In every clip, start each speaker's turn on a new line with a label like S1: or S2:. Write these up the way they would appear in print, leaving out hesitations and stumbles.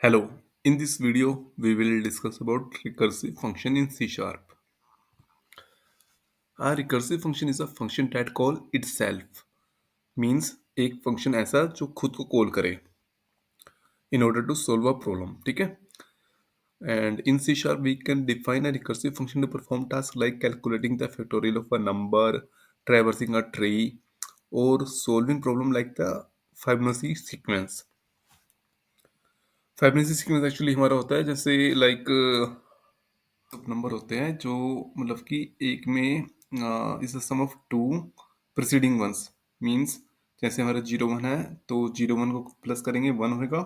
S1: Hello, in this video we will discuss about recursive function in C sharp. A recursive function is a function that call itself means एक function ऐसा जो खुद को call करे in order to solve a problem. ठीक है? And in C sharp we can define a recursive function to perform tasks like calculating the factorial of a number, traversing a tree, or solving problem like the Fibonacci sequence. Fibonacci sequence actually हमारा होता है जैसे like number होते हैं जो मतलब कि एक में is the sum of two preceding ones means जैसे हमारा 0 1 है तो 0 1 को प्लस करेंगे 1 होगा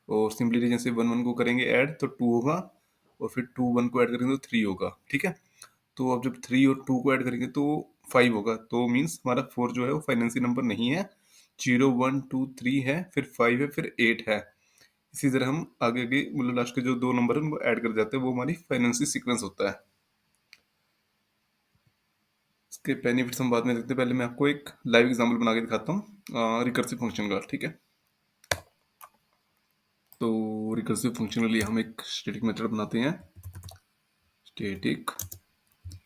S1: और सिंपली जैसे 1 1 को करेंगे ऐड तो 2 होगा और फिर 2 1 को ऐड करेंगे तो 3 होगा ठीक है। तो अब जब 3 और 2 को ऐड करेंगे तो 5 होगा तो मींस हमारा 4 जो है वो फाइनेंशियल नंबर नहीं है। 0 1 2 3 है फिर 5 है फिर 8 है। इसी तरह हम आगे आगे मतलब लास्ट के जो दो नंबर है उनको ऐड कर जाते हैं वो हमारी फाइनेंशियल सीक्वेंस होता है। इसके बेनिफिट्स हम बाद में देखते हैं, पहले मैं आपको एक लाइव एग्जांपल बना के दिखाता हूँ रिकर्सिव फंक्शन का। ठीक है, तो रिकर्सिव फंक्शन के लिए हम एक स्टैटिक मेथड बनाते हैं। स्टैटिक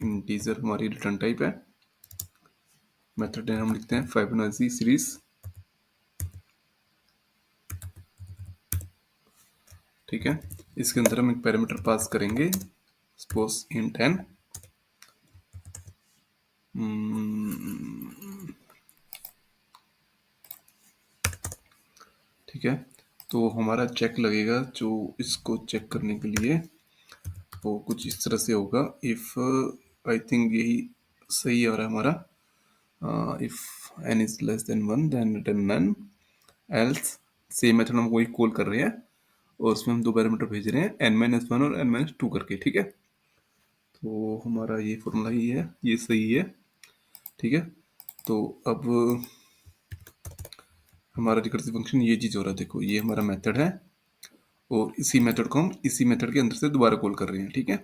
S1: इंटीजर हमारी रिटर्न टाइप है। मेथड है हम लिखते हैं फाइबोनाची सीरीज। ठीक है, इसके अंदर हम एक पैरामीटर पास करेंगे सपोज इंट n। ठीक है, तो हमारा चेक लगेगा जो इसको चेक करने के लिए वो कुछ इस तरह से होगा। इफ आई थिंक यही सही आ रहा है हमारा। If n is less than 1 then return none else. Same method हम वही कॉल कर रहे हैं और उसमें हम दो पैरामीटर भेज रहे हैं n-1 और n-2 करके। ठीक है, तो हमारा ये फॉर्मूला ही है, ये सही है। ठीक है, तो अब हमारा रिकर्सिव फंक्शन ये चीज़ हो रहा है। देखो ये हमारा मेथड है और इसी मेथड को हम इसी मेथड के अंदर से दोबारा कॉल कर रहे हैं। ठीक है,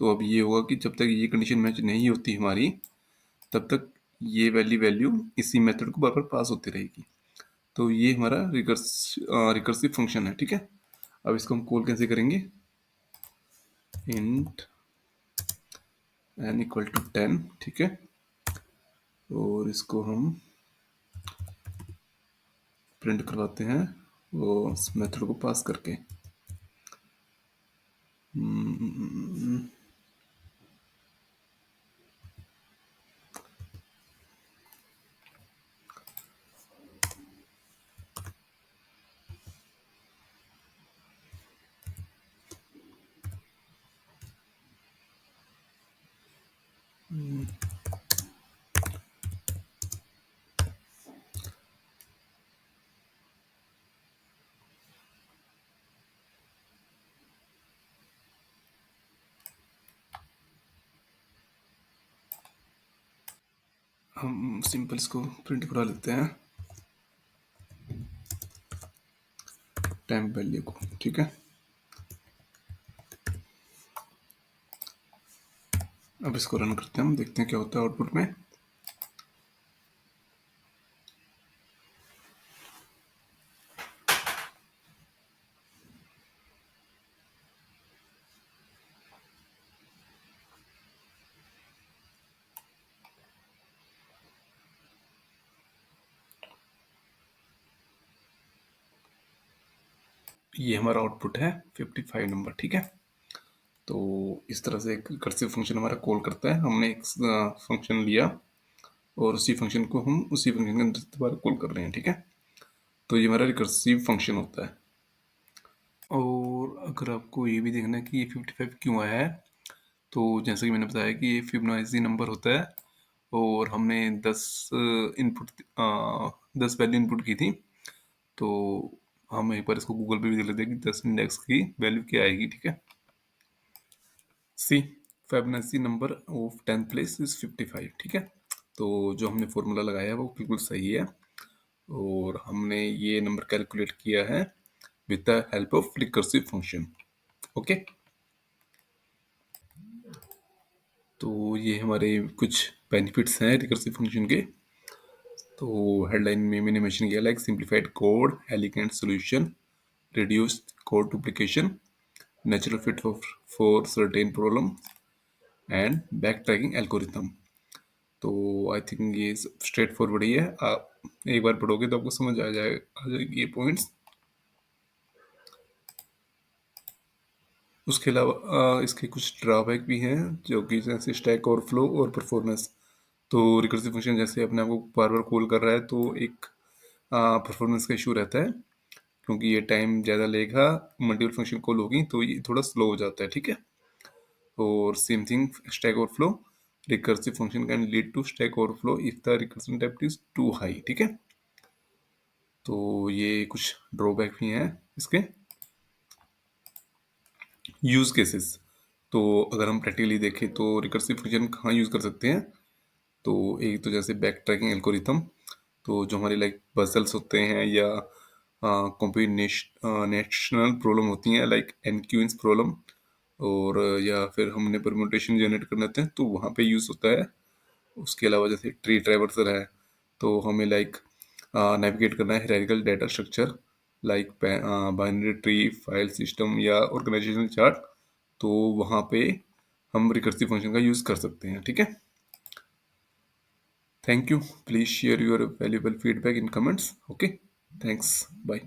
S1: तो अब ये होगा कि जब तक ये कंडीशन मैच नहीं होती हमारी तब तक ये वैल्यू इसी मेथड को बार बार पास होती रहेगी। तो ये हमारा रिकर्सिव फंक्शन है। ठीक है, अब इसको हम कॉल कैसे करेंगे? Int n equal to 10। ठीक है, और इसको हम प्रिंट करवाते हैं वो इस मेथड को पास करके। हम सिंपल इसको प्रिंट करा लेते हैं टाइम वैल्यू को। ठीक है, अब इसको रन करते हैं, हम देखते हैं क्या होता है आउटपुट में। ये हमारा आउटपुट है 55 नंबर। ठीक है, तो इस तरह से एक रिकर्सिव फंक्शन हमारा कॉल करता है। हमने एक फंक्शन लिया और उसी फंक्शन को हम उसी फंक्शन के अंदर दोबारा कॉल कर रहे हैं। ठीक है, तो ये हमारा रिकर्सिव फंक्शन होता है। और अगर आपको ये भी देखना है कि ये 55 क्यों आया है, तो जैसे कि मैंने बताया कि ये फिबोनाची नंबर होता है और हमने 10 वैल्यू इनपुट की थी। तो हम एक बार इसको गूगल पे भी देख लेते हैं कि 10 इंडेक्स की वैल्यू क्या आएगी। ठीक है, C Fibonacci number of 10th place is 55। ठीक है, तो जो हमने फॉर्मूला लगाया है वो बिल्कुल सही है और हमने ये नंबर कैलकुलेट किया है with the help of recursive function. Okay, तो ये हमारे कुछ बेनिफिट्स हैं रिकर्सिव फंक्शन के। तो हेडलाइन में मैंने मेंशन किया like simplified code, elegant solution, reduced code duplication, natural fit for certain problem, and backtracking algorithm. तो आई थिंक ये स्ट्रेट फॉरवर्ड ही है, आप एक बार पढ़ोगे तो आपको समझ आ जाएगी ये पॉइंट्स। उसके अलावा इसके कुछ ड्रॉबैक भी हैं, जो कि जैसे स्टैक ओवरफ्लो और परफॉर्मेंस। तो रिकर्सिव फंक्शन जैसे अपने आप को बार बार कॉल कर रहा है तो एक परफॉर्मेंस का इशू रहता है, क्योंकि ये टाइम ज़्यादा लेगा, मल्टीपल फंक्शन कॉल होगी तो ये थोड़ा स्लो हो जाता है, ठीक है। और same thing stack overflow, recursive function can lead to stack overflow if the recursion depth is too high, ठीक है। तो ये कुछ ड्रॉबैक भी हैं इसके। यूज केसेस, तो अगर हम प्रैक्टिकली देखें तो रिकर्सिव फंक्शन कहाँ यूज़ कर सकते हैं। तो एक तो जैसे बैक ट्रैकिंग एल्गोरिथम, तो जो हमारे लाइक पजल्स होते हैं या कॉम्बिनेशनल प्रॉब्लम होती हैं लाइक एनक्यूएंस प्रॉब्लम, और या फिर हमने परम्यूटेशन जनरेट करना होते हैं तो वहाँ पे यूज़ होता है। उसके अलावा जैसे ट्री ट्रैवर्सल है, तो हमें लाइक नेविगेट करना है hierarchical data structure like binary tree, file system या ऑर्गेनाइजेशन चार्ट, तो वहाँ पे हम रिकर्सिव फंक्शन का यूज़ कर सकते हैं, ठीक है। Thank you. Please share your valuable feedback in comments. Okay. Thanks. Bye.